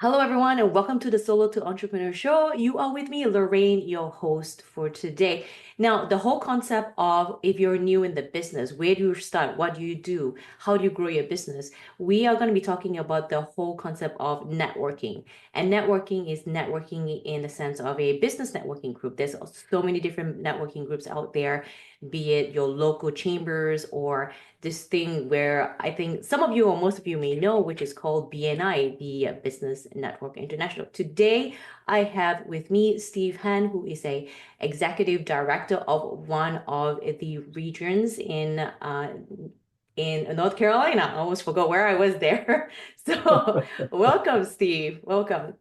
Hello, everyone, and welcome to the Solo to Entrepreneur Show. You are with me, Lorraine, your host for today. Now, the whole concept of if you're new in the business, where do you start? What do you do? How do you grow your business? We are going to be talking about the whole concept of networking. And networking is networking in the sense of a business networking group. There's so many different networking groups out there, be it your local chambers or this thing where I think some of you or most of you may know, which is called BNI, the Business Network International. Today, I have with me Steve Han, who is a executive director of one of the regions in North Carolina. I almost forgot where I was there. So, welcome, Steve. Welcome.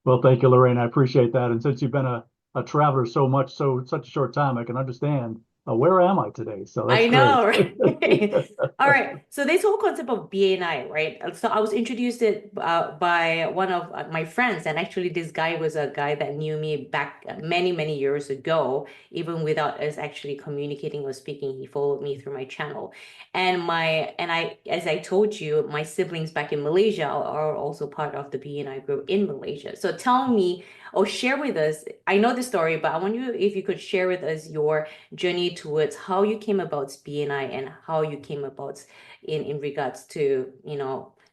Well, thank you, Lorraine. I appreciate that. And since you've been a traveler so much, so such a short time, I can understand where am I today? So that's I great. know, right? All right. So this whole concept of BNI, right? So I was introduced it by one of my friends, and actually this guy was a guy that knew me back many, many years ago, even without us actually communicating or speaking. He followed me through my channel, as I told you, my siblings back in Malaysia are also part of the BNI group in Malaysia. So tell me or share with us. I know the story, but I want you if you could share with us your journey towards how you came about BNI and how you came about in regards to,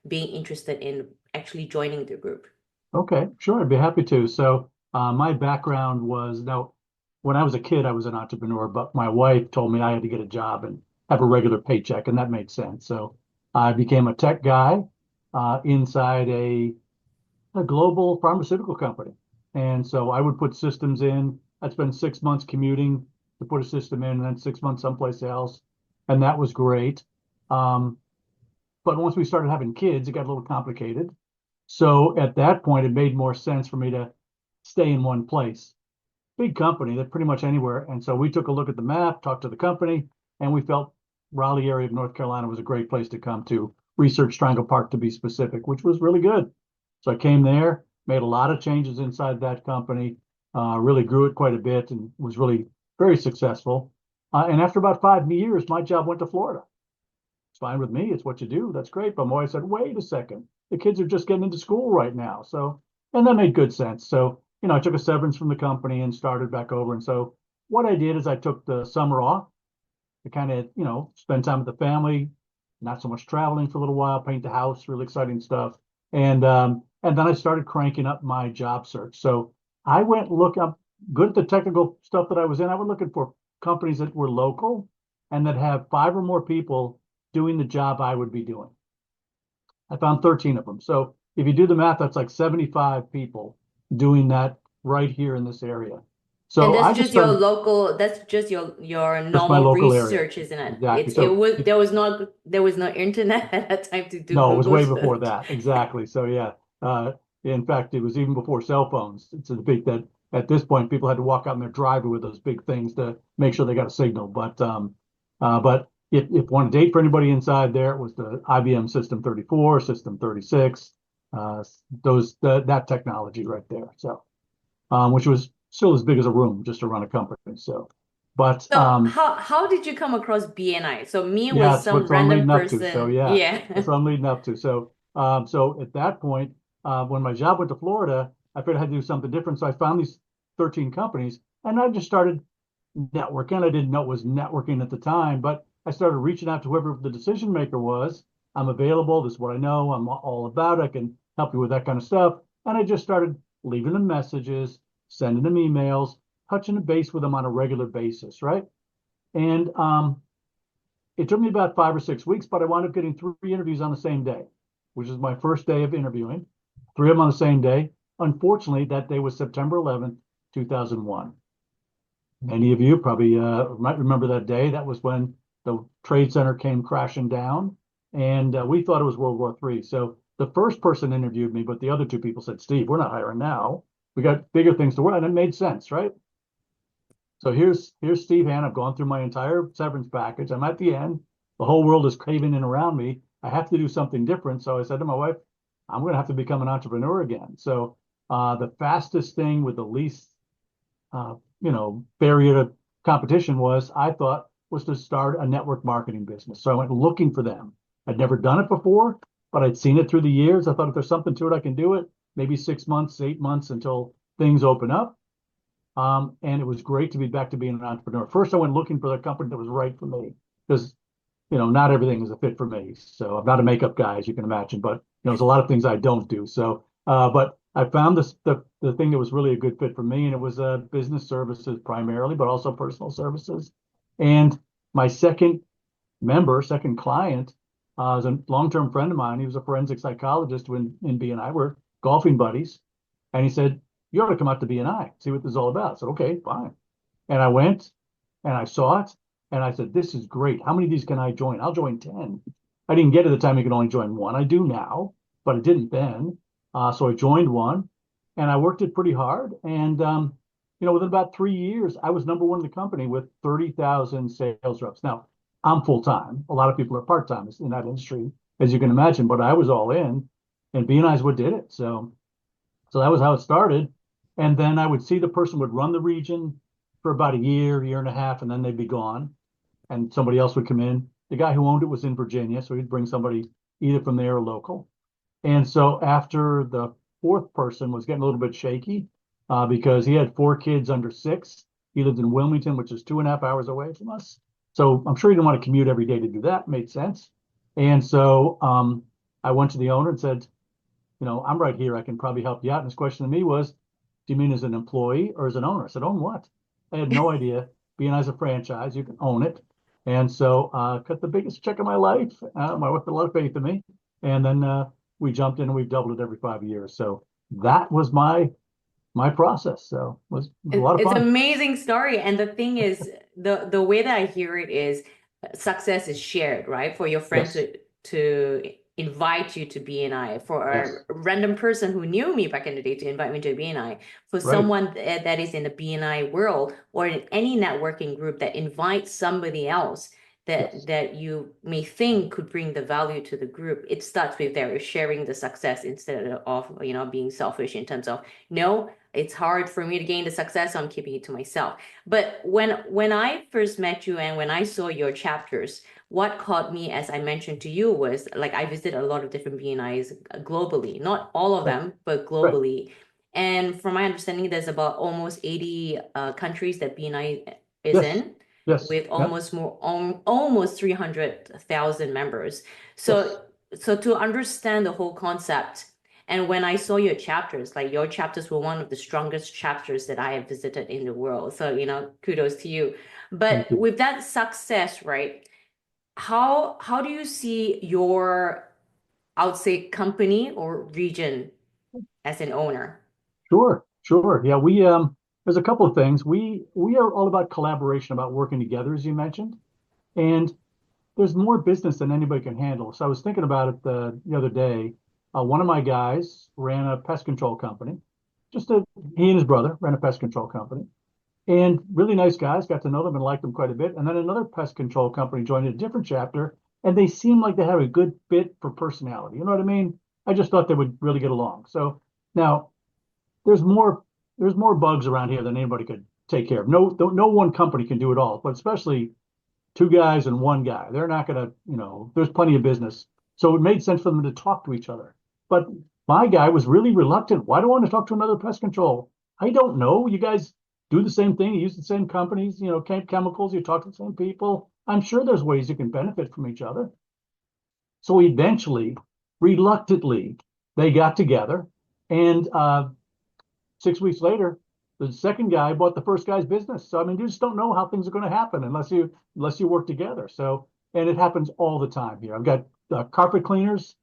being interested in actually joining the group. Okay, sure. I'd be happy to. So my background was now when I was a kid, I was an entrepreneur, but my wife told me I had to get a job and have a regular paycheck, and that made sense. So I became a tech guy inside a global pharmaceutical company. And so I would put systems in. I'd spend 6 months commuting to put a system in, and then 6 months someplace else. And that was great. Um, but once we started having kids, it got a little complicated. So at that point, it made more sense for me to stay in one place. Big company, they're pretty much anywhere. And so we took a look at the map, talked to the company, and we felt Raleigh area of North Carolina was a great place to come to. Research Triangle Park to be specific, which was really good. So I came there, made a lot of changes inside that company, really grew it quite a bit and was really very successful. And after about 5 years, my job went to Florida. It's fine with me. It's what you do. That's great. But my wife said, wait a second. The kids are just getting into school right now. So, and that made good sense. So, I took a severance from the company and started back over. And so what I did is I took the summer off to kind of, spend time with the family, not so much traveling for a little while, paint the house, really exciting stuff. And then I started cranking up my job search. So I went look up good at the technical stuff that I was in. I was looking for companies that were local and that have five or more people doing the job I would be doing. I found 13 of them. So if you do the math, that's like 75 people doing that right here in this area. And So that's I just just your started local, that's just your just my normal local area. research, isn't it? Exactly. It So was there was no internet at that time to do no, it was Google way before search. that. Exactly. So yeah. In fact, it was even before cell phones. It's a big that at this point people had to walk out in their driveway with those big things to make sure they got a signal. But if one date for anybody inside there, it was the IBM System 34, System 36, that technology right there. So which was still as big as a room just to run a company. So, but So how did you come across BNI? So me yeah, was that's some what I'm random leading up to. So person. yeah, Yeah. that's what I'm leading up to. So at that point, when my job went to Florida, I figured I had to do something different. So I found these 13 companies, and I just started networking. I didn't know it was networking at the time, but I started reaching out to whoever the decision maker was. I'm available. This is what I know. I'm all about it. I can help you with that kind of stuff. And I just started leaving them messages, sending them emails, touching base with them on a regular basis, right? And it took me about 5 or 6 weeks, but I wound up getting three interviews on the same day, which is my first day of interviewing. Three of them on the same day. Unfortunately, that day was September 11th, 2001. Many of you probably might remember that day. That was when the Trade Center came crashing down, and we thought it was World War III. So the first person interviewed me, but the other two people said, Steve, we're not hiring now. We got bigger things to work on. And it made sense, right? So here's Steve Han. I've gone through my entire severance package. I'm at the end. The whole world is caving in around me. I have to do something different. So I said to my wife, I'm going to have to become an entrepreneur again. So the fastest thing with the least, barrier to competition was I thought was to start a network marketing business. So I went looking for them. I'd never done it before, but I'd seen it through the years. I thought if there's something to it, I can do it. maybe 6 months, 8 months until things open up. And it was great to be back to being an entrepreneur. First, I went looking for the company that was right for me because, not everything is a fit for me. So I'm not a makeup guy, as you can imagine, but there's a lot of things I don't do. So, but I found the thing that was really a good fit for me, and it was business services primarily, but also personal services. And my second client, is a long-term friend of mine. He was a forensic psychologist in BNI. We're golfing buddies. And he said, you ought to come out to BNI, see what this is all about. I said, okay, fine. And I went and I saw it and I said, this is great. How many of these can I join? I'll join 10. I didn't get at the time you could only join one. I do now, but I didn't then. So I joined one and I worked it pretty hard. And, within about 3 years, I was number one in the company with 30,000 sales reps. Now, I'm full time. A lot of people are part time in that industry, as you can imagine, but I was all in, and BNI is what did it. So that was how it started. And then I would see the person would run the region for about a year and a half, and then they'd be gone. And somebody else would come in. The guy who owned it was in Virginia, so he'd bring somebody either from there or local. And so after the fourth person was getting a little bit shaky, because he had 4 kids under 6. He lived in Wilmington, which is 2.5 hours away from us. So I'm sure he didn't want to commute every day to do that. Made sense. And so I went to the owner and said, I'm right here. I can probably help you out. And his question to me was, do you mean as an employee or as an owner? I said, own what? I had no idea. BNI is a franchise. You can own it. And so cut the biggest check of my life. My wife had a lot of faith in me. And then we jumped in and we've doubled it every 5 years. So that was my process. So it was a lot of It's an fun. amazing story. And the thing is, the way that I hear it is success is shared, right? For your friend Yes. to invite you to BNI, for a Yes. random person who knew me back in the day to invite me to BNI, for Right. someone that is in the BNI world or in any networking group that invites somebody else Yes. that you may think could bring the value to the group. It starts with there sharing the success instead of being selfish in terms of no, it's hard for me to gain the success, so I'm keeping it to myself. But when I first met you and when I saw your chapters, what caught me, as I mentioned to you, was like I visited a lot of different BNIs globally, not all of Right. them, but Right. globally. And from my understanding, there's about almost 80 countries that BNI is Yes. in, Yes. with Yep. almost 300,000 members. Yes. So to understand the whole concept, and when I saw your chapters, like your chapters were one of the strongest chapters that I have visited in the world. So, kudos to you. Thank But you. with that success, right? How do you see your, I would say, company or region as an owner? Sure. Sure. Yeah. There's a couple of things. We are all about collaboration, about working together, as you mentioned. And there's more business than anybody can handle. So I was thinking about it the other day. One of my guys ran a pest control company. He and his brother ran a pest control company, and really nice guys. Got to know them and liked them quite a bit. And then another pest control company joined a different chapter, and they seemed like they had a good fit for personality. You know what I mean? I just thought they would really get along. So now there's more there's more bugs around here than anybody could take care of. No one company can do it all, but especially 2 guys and one guy. They're not going to, there's plenty of business. So it made sense for them to talk to each other. But my guy was really reluctant. Why do I want to talk to another pest control? I don't know. You guys do the same thing. You use the same companies, chemicals. You talk to the same people. I'm sure there's ways you can benefit from each other. So eventually, reluctantly, they got together. And 6 weeks later, the second guy bought the first guy's business. So I mean, you just don't know how things are going to happen unless you work together. So, and it happens all the time here. I've got carpet cleaners,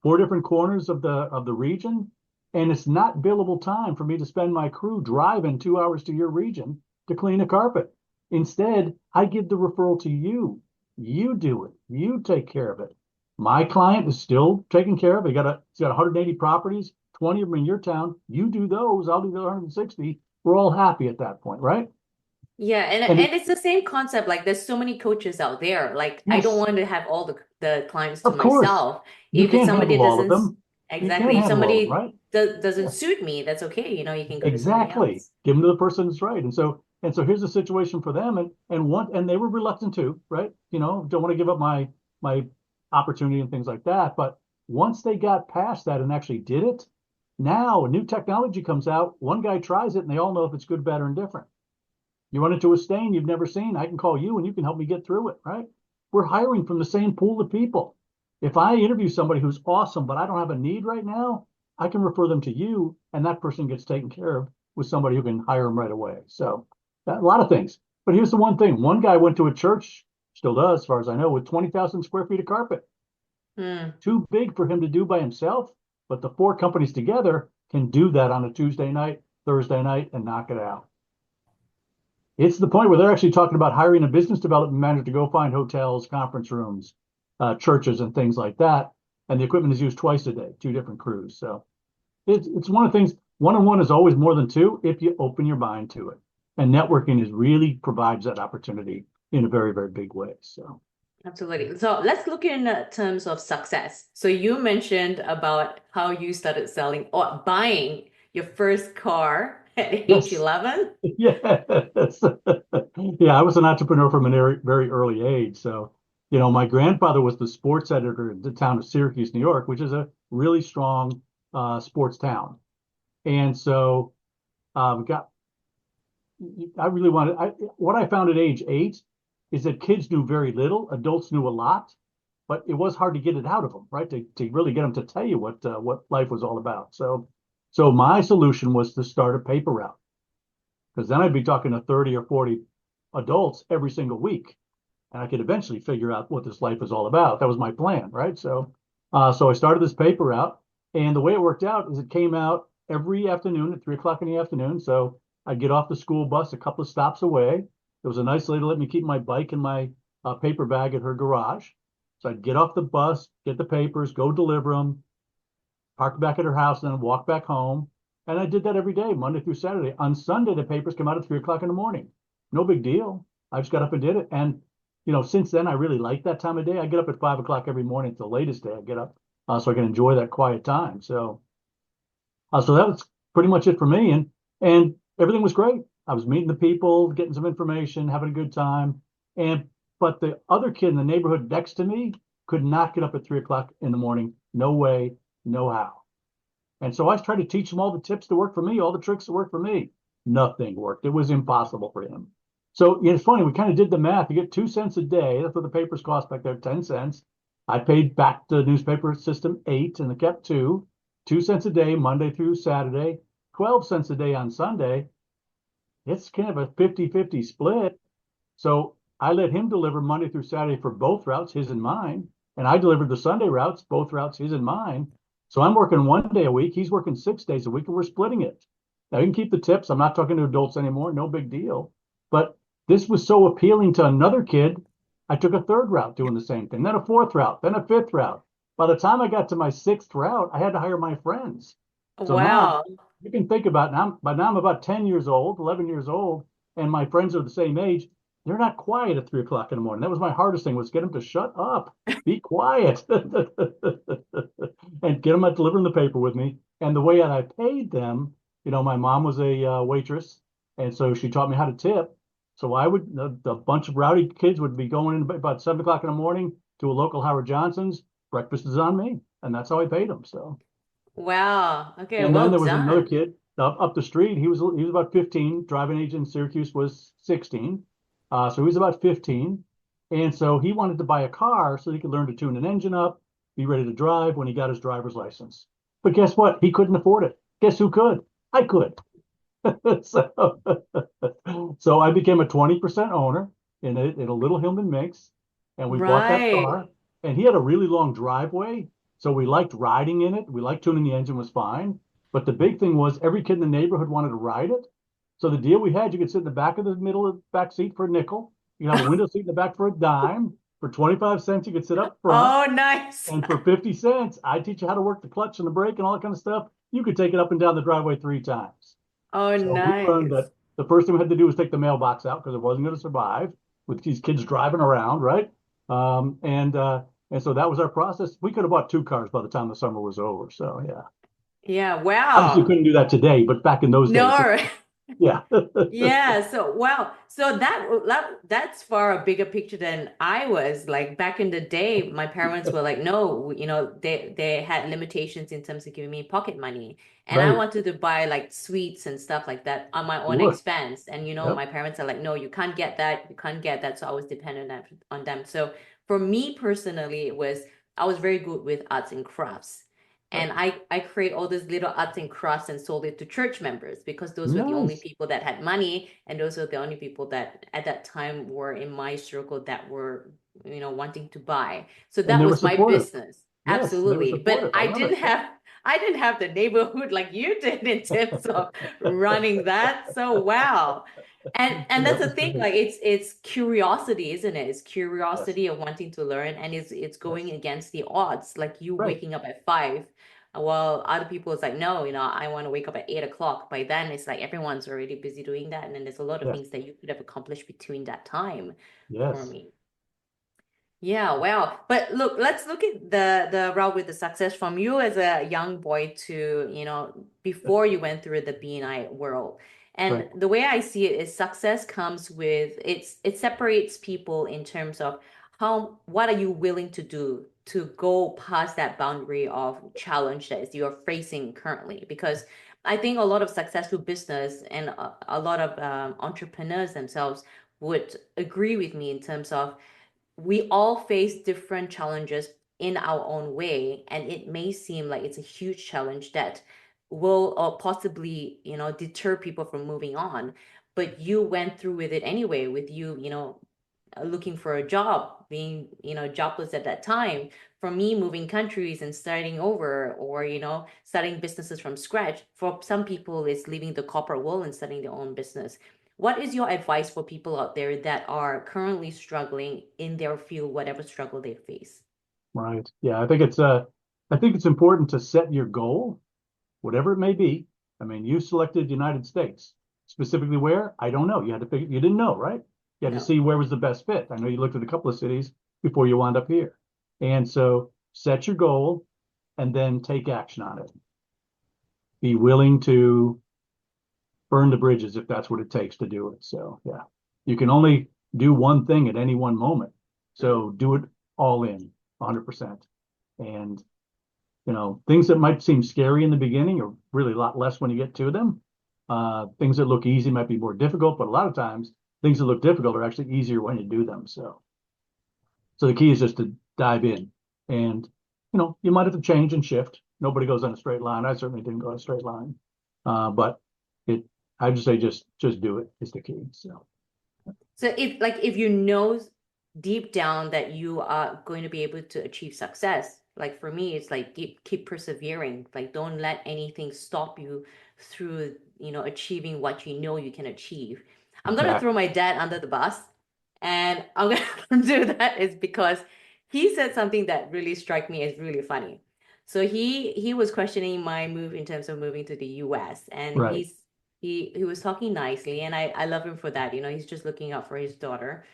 4 different corners of the region, and it's not billable time for me to spend my crew driving 2 hours to your region to clean a carpet. Instead, I give the referral to you. You do it. You take care of it. My client is still taken care of. He's got 180 properties, 20 of them in your town. You do those. I'll do the 160. We're all happy at that point, right? Yeah, and And and it's the same concept. Like there's so many coaches out there. Like I don't yes, want to have all the clients to of course, myself. you If it's can't somebody handle all of doesn't them. You can't exactly, if handle all of them, somebody right? doesn't Yeah. suit me, that's okay. You can go to somebody Exactly. else. Give them to the person that's right. And so here's the situation for them. And they were reluctant to, right? Don't want to give up my opportunity and things like that. But once they got past that and actually did it, Now, new technology comes out. One guy tries it, and they all know if it's good, bad, or indifferent. You run into a stain you've never seen, I can call you, and you can help me get through it, right? We're hiring from the same pool of people. If I interview somebody who's awesome, but I don't have a need right now, I can refer them to you, and that person gets taken care of with somebody who can hire them right away. So a lot of things. But here's the one thing. One guy went to a church, still does, as far as I know, with 20,000 square feet of carpet. Hmm. Too big for him to do by himself, but the four companies together can do that on a Tuesday night, Thursday night, and knock it out. It's the point where they're actually talking about hiring a business development manager to go find hotels, conference rooms, churches, and things like that. And the equipment is used twice a day, two different crews. So it's one of the things, one-on-one is always more than two if you open your mind to it. And networking is really provides that opportunity in a very, very big way. So Absolutely. So let's look in terms of success. So you mentioned about how you started selling or buying your first car at age yes, 11. yes. Yeah, I was an entrepreneur from a very, very early age. So, my grandfather was the sports editor in the town of Syracuse, New York, which is a really strong sports town. And so got I really wanted what I found at age 8 is that kids knew very little, adults knew a lot, but it was hard to get it out of them, right? To really get them to tell you what life was all about. So my solution was to start a paper route because then I'd be talking to 30 or 40 adults every single week, and I could eventually figure out what this life is all about. That was my plan, right? So I started this paper route, and the way it worked out is it came out every afternoon at 3 o'clock in the afternoon. So I'd get off the school bus a couple of stops away. There was a nice lady let me keep my bike and my paper bag at her garage. So I'd get off the bus, get the papers, go deliver them, park back at her house, and then walk back home. And I did that every day, Monday through Saturday. On Sunday, the papers come out at 3 o'clock in the morning. No big deal. I just got up and did it. And, since then, I really like that time of day. I get up at 5 o'clock every morning. It's the latest day I get up so I can enjoy that quiet time. So that was pretty much it for me. And everything was great. I was meeting the people, getting some information, having a good time. But the other kid in the neighborhood next to me could not get up at 3 o'clock in the morning. No way, no how. And so I tried to teach him all the tips that work for me, all the tricks that work for me. Nothing worked. It was impossible for him. So it's funny, we kind of did the math. You get 2 cents a day. That's what the papers cost back there, 10 cents. I paid back the newspaper system 8 and it kept 2. 2 cents a day, Monday through Saturday, 12 cents a day on Sunday. It's kind of a 50-50 split. So I let him deliver Monday through Saturday for both routes, his and mine. And I delivered the Sunday routes, both routes, his and mine. So I'm working one day a week. He's working 6 days a week, and we're splitting it. Now, you can keep the tips. I'm not talking to adults anymore. No big deal. But this was so appealing to another kid. I took a third route doing the same thing, then a fourth route, then a fifth route. By the time I got to my sixth route, I had to hire my friends. So now Wow. you can think about now, by now I'm about 10 years old, 11 years old, and my friends are the same age. They're not quiet at 3 o'clock in the morning. That was my hardest thing was get them to shut up, be quiet, and get them at delivering the paper with me. And the way that I paid them, my mom was a waitress, and so she taught me how to tip. So I would, the bunch of rowdy kids would be going in about 7 o'clock in the morning to a local Howard Johnson's. Breakfast is on me, and that's how I paid them. So, Wow. Okay, and then well there was another done. kid up the street. He was about 15. Driving age in Syracuse was 16, so he was about 15, and so he wanted to buy a car so he could learn to tune an engine up, be ready to drive when he got his driver's license. But guess what? He couldn't afford it. Guess who could? I could. so, so I became a 20% owner in a little Hillman mix, and we bought that Right. car. And he had a really long driveway, so we liked riding in it. We liked tuning the engine was fine. But the big thing was every kid in the neighborhood wanted to ride it. So the deal we had, you could sit in the back of the middle of the back seat for a nickel. You have a window seat in the back for a dime. For 25 cents, you could sit up front. Oh, nice. And for 50 cents, I teach you how to work the clutch and the brake and all that kind of stuff. You could take it up and down the driveway 3 times. Oh, So we learned nice. that the first thing we had to do was take the mailbox out because it wasn't going to survive with these kids driving around, right? And so that was our process. We could have bought 2 cars by the time the summer was over. So yeah, Yeah, obviously wow. couldn't do that today, but back in those days, No. Yeah. Yeah, so wow. So that's far a bigger picture than I was. Like back in the day, my parents were like, no, they had limitations in terms of giving me pocket money. And I Right. wanted to buy like sweets and stuff like that on my own Sure. expense. And Yep. my parents are like, no, you can't get that, you can't get that. So I was dependent on them. So for me personally, I was very good with arts and crafts. Right. And I create all these little arts and crafts and sold it to church members because those were the only Nice. people that had money, and those were the only people that at that time were in my circle that were, wanting to buy. So And that they were was my supportive. business. Yes, they were Absolutely. But supportive. I love it. Yep. I didn't have the neighborhood like you did in terms of running that. So wow. And That that's the was thing, great. like it's curiosity, isn't it? It's Yes. curiosity of wanting to learn, and it's going Yes. against the odds, like you Right. waking up at 5. Well, other people it's like, no, I want to wake up at 8 o'clock. By then, it's like everyone's already busy doing that, and then there's a lot of Yes. things that you could have accomplished between that time for Yes. me. Yeah, wow. But look, let's look at the route with the success from you as a young boy to, before you went through the BNI world. And Right. the way I see it is success comes with it separates people in terms of what are you willing to do to go past that boundary of challenge that you're facing currently. Because I think a lot of successful business and a lot of entrepreneurs themselves would agree with me in terms of we all face different challenges in our own way, and it may seem like it's a huge challenge that will or possibly deter people from moving on, but you went through with it anyway, with looking for a job, being jobless at that time. For me, moving countries and starting over, or starting businesses from scratch. For some people, it's leaving the corporate world and starting their own business. What is your advice for people out there that are currently struggling in their field, whatever struggle they face? Right. Yeah. I think it's important to set your goal, whatever it may be. I mean, you selected United States. Specifically where? I don't know. You had to figure, you didn't know, right? You had to No. see where was the best fit. I know you looked at a couple of cities before you wound up here. And so set your goal and then take action on it. Be willing to burn the bridges if that's what it takes to do it. So yeah, you can only do one thing at any one moment. Mm. So do it all in 100%. And things that might seem scary in the beginning are really a lot less when you get to them. Things that look easy might be more difficult, but a lot of times things that look difficult are actually easier when you do them. So the key is just to dive in, and you might have to change and shift. Nobody goes on a straight line. I certainly didn't go on a straight line, but it. I just say just do it is the key. So So if you know deep down that you are going to be able to achieve success, like for me, it's like keep persevering. Like don't let anything stop you through, achieving what you know you can achieve. I'm gonna throw exactly. my dad under the bus, and I'm gonna do that is because he said something that really struck me as really funny. So he was questioning my move in terms of moving to the US, and Right. he was talking nicely, and I love him for that. He's just looking out for his daughter.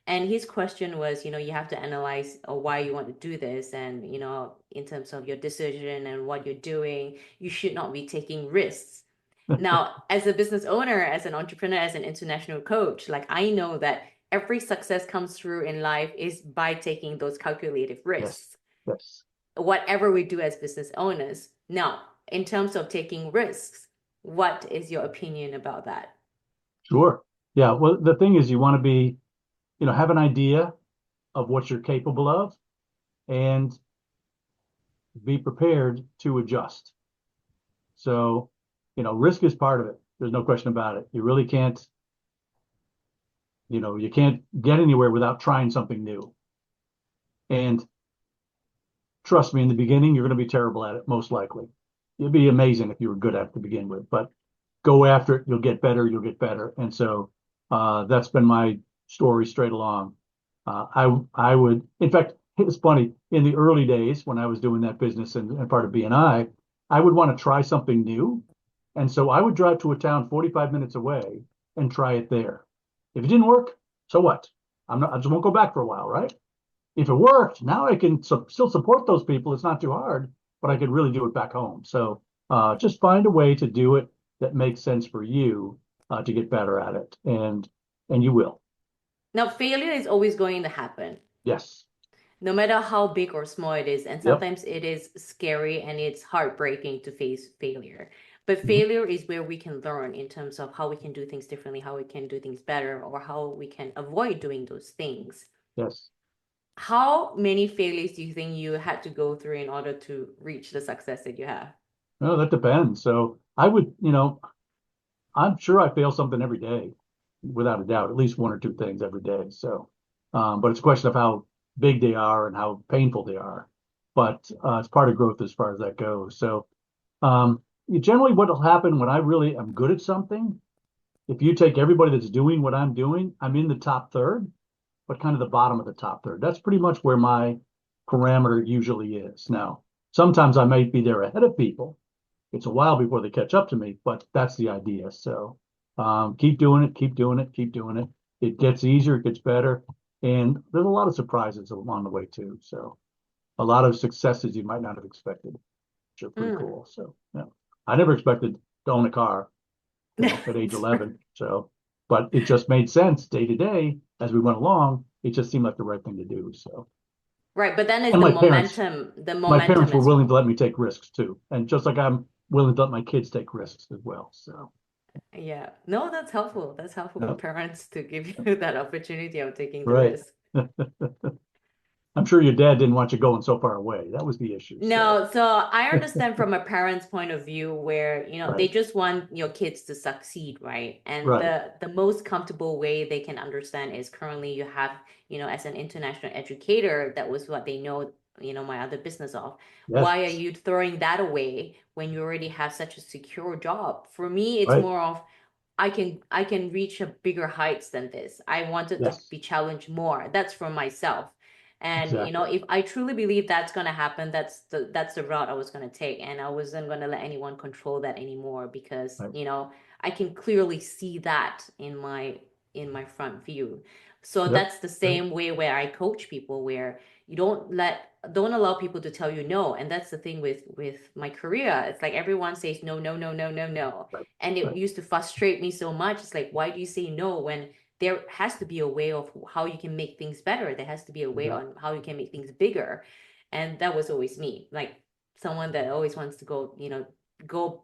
And his question was, you have to analyze why you want to do this, and in terms of your decision and what you're doing, you should not be taking risks. Now, as a business owner, as an entrepreneur, as an international coach, like I know that every success comes through in life is by taking those calculated Yes. risks, Yes. whatever we do as business owners. Now, in terms of taking risks, what is your opinion about that? Sure. Yeah. Well, the thing is, you want to be, have an idea of what you're capable of, and be prepared to adjust. So, risk is part of it. There's no question about it. You really can't, you can't get anywhere without trying something new. And trust me, in the beginning, you're going to be terrible at it, most likely. It'd be amazing if you were good at it to begin with, but go after it. You'll get better. You'll get better. And so that's been my story straight along. I would, in fact, it's funny. In the early days when I was doing that business and part of BNI, I would want to try something new, and so I would drive to a town 45 minutes away and try it there. If it didn't work, so what? I just won't go back for a while, right? If it worked, now I can still support those people. It's not too hard, but I could really do it back home. So just find a way to do it that makes sense for you, to get better at it, and you will. Now, failure is always going to happen, Yes. no matter how big or small it is. And Yep. sometimes it is scary and it's heartbreaking to face failure. But Mhm. failure is where we can learn in terms of how we can do things differently, how we can do things better, or how we can avoid doing those things. Yes. How many failures do you think you had to go through in order to reach the success that you have? No, that depends. So I would, I'm sure I fail something every day, without a doubt, at least one or two things every day. So, but it's a question of how big they are and how painful they are. But it's part of growth as far as that goes. So, generally, what will happen when I really am good at something, if you take everybody that's doing what I'm doing, I'm in the top third, but kind of the bottom of the top third. That's pretty much where my parameter usually is. Now, sometimes I might be there ahead of people. It's a while before they catch up to me, but that's the idea. So keep doing it, keep doing it, keep doing it. It gets easier, it gets better. And there's a lot of surprises along the way too. So a lot of successes you might not have expected, which are pretty Mm. cool. So yeah. I never expected to own a car, at age 11. So, but it just made sense day to day as we went along. It just seemed like the right thing to do. So, Right, but then it's and the the my momentum parents were as willing to well. let me take risks too. And just like I'm willing to let my kids take risks as well. So, Yeah. No, that's helpful. That's helpful for yeah, parents to give you that opportunity of taking the right. risk. I'm sure your dad didn't want you going so far away. That was the issue. So, No, so I understand from a parent's point of view where, they right, just want your kids to succeed, right? And right. the most comfortable way they can understand is currently you have, as an international educator, that was what they know, my other business of. Yes, Why are you throwing that away when you already have such a secure job? For me, it's right. more of I can reach a bigger heights than this. I wanted to Yes, be challenged more. That's for myself. And exactly. if I truly believe that's gonna happen, that's the route I was gonna take. And I wasn't gonna let anyone control that anymore because, Right. I can clearly see that in my front view. So Yep. that's the Right. same way where I coach people where you don't allow people to tell you no. And that's the thing with my career. It's like everyone says no, no, no, no, no, no. Right. And it Right. used to frustrate me so much. It's like, why do you say no when there has to be a way of how you can make things better? There has to be a way Exactly. on how you can make things bigger. And that was always me, like someone that always wants to go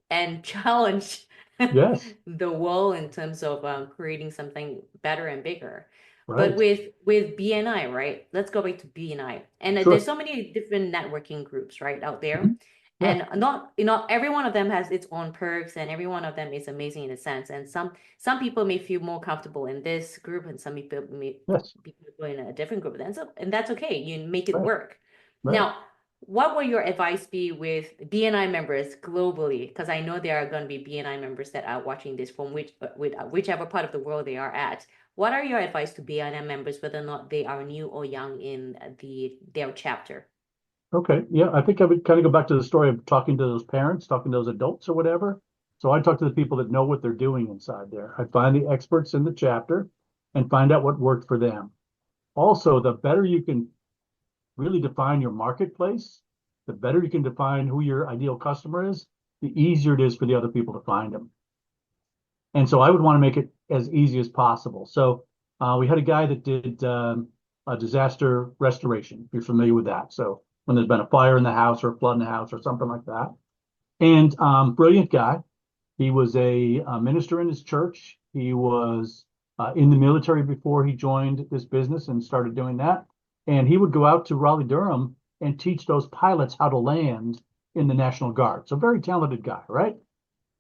and challenge Yes. the world in terms of creating something better and bigger. But Right. with BNI, right? Let's go back to BNI. And there's Sure. so many different networking groups, right, out there. Mhm. Yeah. And not, every one of them has its own perks, and every one of them is amazing in a sense. And some people may feel more comfortable in this group, and some people may Yes. be in a different group. And that's okay. You make it Right. work. Right. Now, what will your advice be with BNI members globally? Because I know there are going to be BNI members that are watching this from whichever part of the world they are at. What are your advice to BNI members, whether or not they are new or young in their chapter? Okay. Yeah. I think I would kind of go back to the story of talking to those parents, talking to those adults or whatever. So I talk to the people that know what they're doing inside there. I find the experts in the chapter and find out what worked for them. Also, the better you can really define your marketplace, the better you can define who your ideal customer is, the easier it is for the other people to find them. And so I would want to make it as easy as possible. So we had a guy that did a disaster restoration, if you're familiar with that. So when there's been a fire in the house or a flood in the house or something like that. And brilliant guy. He was a minister in his church. He was in the military before he joined this business and started doing that. And he would go out to Raleigh, Durham and teach those pilots how to land in the National Guard. So very talented guy, right?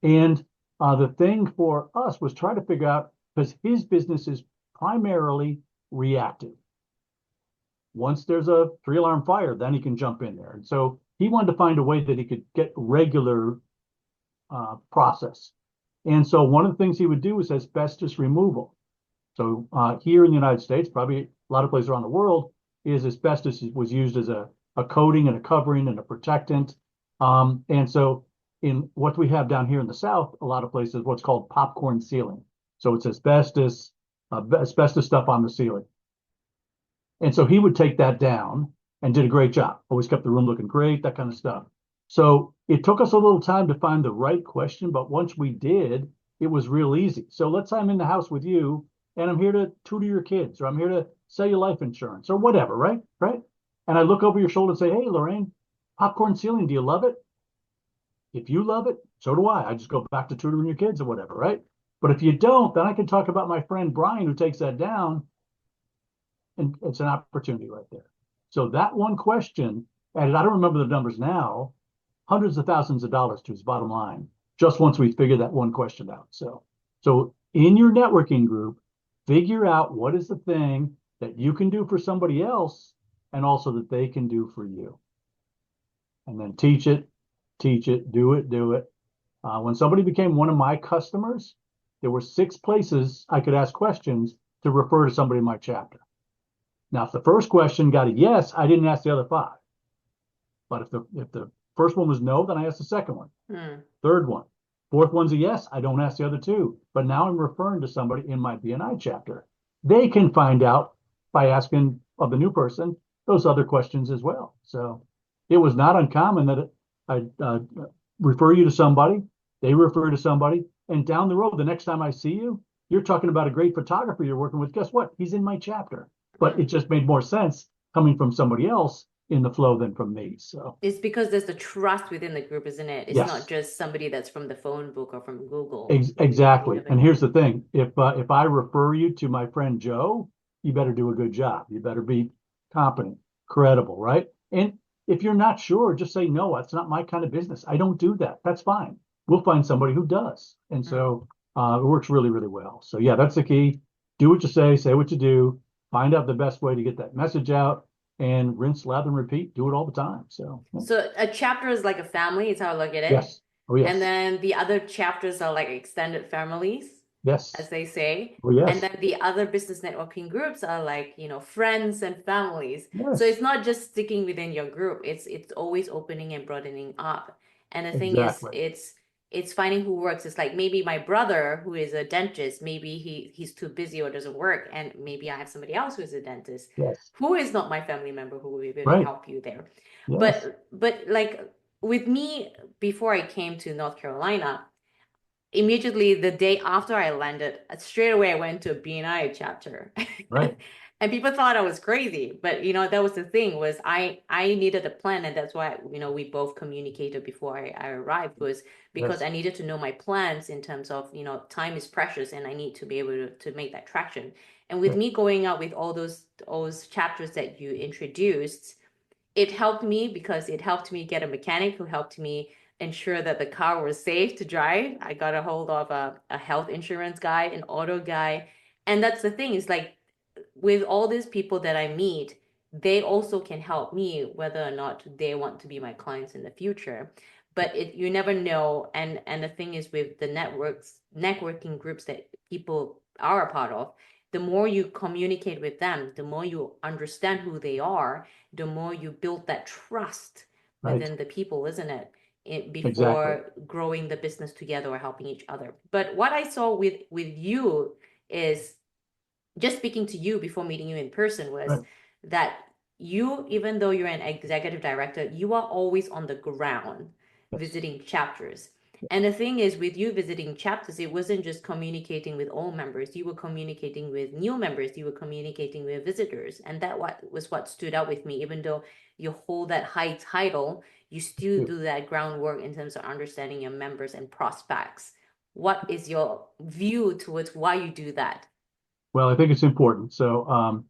And the thing for us was try to figure out, because his business is primarily reactive. Once there's a three-alarm fire, then he can jump in there. And so he wanted to find a way that he could get regular process. And so one of the things he would do was asbestos removal. So here in the United States, probably a lot of places around the world, is asbestos was used as a coating and a covering and a protectant. And so in what we have down here in the South, a lot of places, what's called popcorn ceiling. So it's asbestos stuff on the ceiling. And so he would take that down and did a great job. Always kept the room looking great, that kind of stuff. So it took us a little time to find the right question, but once we did, it was real easy. So let's say I'm in the house with you and I'm here to tutor your kids, or I'm here to sell you life insurance or whatever, right? Right. And I look over your shoulder and say, hey, Lorraine, popcorn ceiling, do you love it? If you love it, so do I. I just go back to tutoring your kids or whatever, right? But if you don't, then I can talk about my friend Brian who takes that down, and it's an opportunity right there. So that one question, and I don't remember the numbers now, hundreds of thousands of dollars to his bottom line, just once we figured that one question out. So in your networking group, figure out what is the thing that you can do for somebody else and also that they can do for you. And then teach it, do it. When somebody became one of my customers, there were 6 places I could ask questions to refer to somebody in my chapter. Now, if the first question got a yes, I didn't ask the other 5. But if the first one was no, then I asked the second one, third one, fourth one's a yes, I don't ask the other 2. But now I'm referring to somebody in my BNI chapter. They can find out by asking of the new person those other questions as well. So it was not uncommon that I refer you to somebody, they refer to somebody, and down the road, the next time I see you, you're talking about a great photographer you're working with. Guess what? He's in my chapter. But it just made more sense coming from somebody else in the flow than from me. So It's because there's the trust within the group, isn't it? It's not yes, just somebody that's from the phone book or from Google. You exactly. never And know. here's the thing: if I refer you to my friend Joe, you better do a good job. You better be competent, credible, right? And if you're not sure, just say no. That's not my kind of business. I don't do that. That's fine. We'll find somebody who does. And so it works really, really well. So yeah, that's the key. Do what you say what you do, find out the best way to get that message out, and rinse, lather, and repeat. Do it all the time. So yeah. So a chapter is like a family, is how I look at it. Yes. Oh And yes. then the other chapters are like extended families, as Yes. they say. Oh And yes. then the other business networking groups are like, friends and families. So it's Yes. not just sticking within your group. It's always opening and broadening up. And the thing is, Exactly. it's finding who works. It's like maybe my brother who is a dentist, maybe he's too busy or doesn't work, and maybe I have somebody else who is a dentist Yes. who is not my family member who will really Right. help you there. Yes. But like with me, before I came to North Carolina, immediately the day after I landed, straight away I went to a BNI chapter. Right. And people thought I was crazy, but that was the thing, was I needed a plan, and that's why we both communicated before I arrived, was because Yes. I needed to know my plans in terms of time is precious and I need to be able to make that traction. And with Yeah. me going out with all those chapters that you introduced, it helped me because it helped me get a mechanic who helped me ensure that the car was safe to drive. I got a hold of a health insurance guy, an auto guy. And that's the thing, is like with all these people that I meet, they also can help me whether or not they want to be my clients in the future. But you never know. And the thing is, with the networking groups that people are a part of, the more you communicate with them, the more you understand who they are, the more you build that trust Right. within the people, isn't it? Exactly. Before growing the business together or helping each other. But what I saw with you is, just speaking to you before meeting you in person, was Right. that you, even though you're an executive director, you are always on the ground Yes. visiting chapters. And the thing is, with you visiting chapters, it wasn't just communicating with all members. You were communicating with new members. You were communicating with visitors. And that was what stood out with me. Even though you hold that high title, you still do that groundwork in terms of understanding your members and prospects. What is your view towards why you do that? Well, I think it's important. So,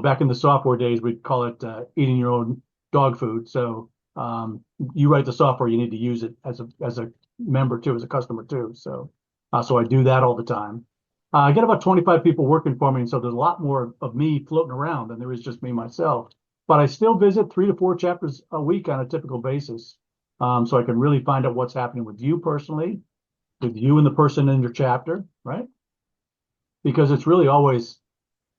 back in the software days, we'd call it eating your own dog food. So, you write the software, you need to use it as a member too, as a customer too. So I do that all the time. I get about 25 people working for me, and so there's a lot more of me floating around than there is just me myself. But I still visit 3 to 4 chapters a week on a typical basis, so I can really find out what's happening with you personally, with you and the person in your chapter, right? Because it's really always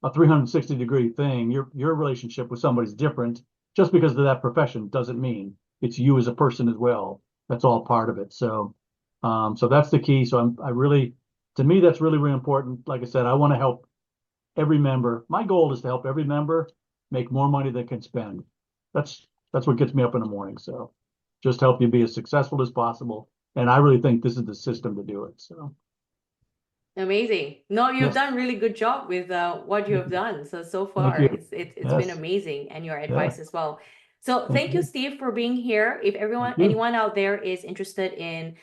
a 360-degree thing. Your relationship with somebody's different. Just because of that profession doesn't mean it's you as a person as well. That's all part of it. So that's the key. So I really, to me, that's really, really important. Like I said, I want to help every member. My goal is to help every member make more money than can spend. That's what gets me up in the morning. So just help you be as successful as possible. And I really think this is the system to do it. So Amazing. No, you've Yes. done really good job with what you Thank have you. done so Thank far. you. It's been Yes. amazing, and your Yeah. advice as well. So Thank thank you, you. Steve, for being here. If Thank you. anyone out there is interested in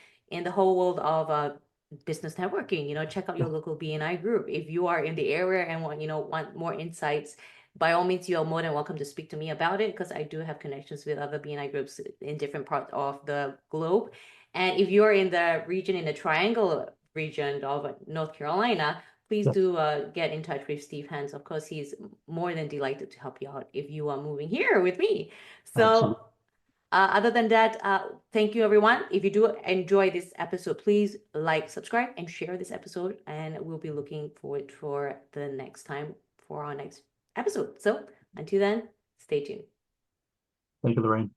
the whole world of business networking, check out your Yeah. local BNI group. If you are in the area and want more insights, by all means, you are more than welcome to speak to me about it because I do have connections with other BNI groups in different parts of the globe. And if you're in the region, in the Triangle region of North Carolina, please Yes. do get in touch with Steve Hans. Of course, he's more than delighted to help you out if you are moving here with me. So, Absolutely. other than that, thank you, everyone. If you do enjoy this episode, please like, subscribe, and share this episode. And we'll be looking forward for the next time for our next episode. So, until then, stay tuned. Thank you, Lorraine.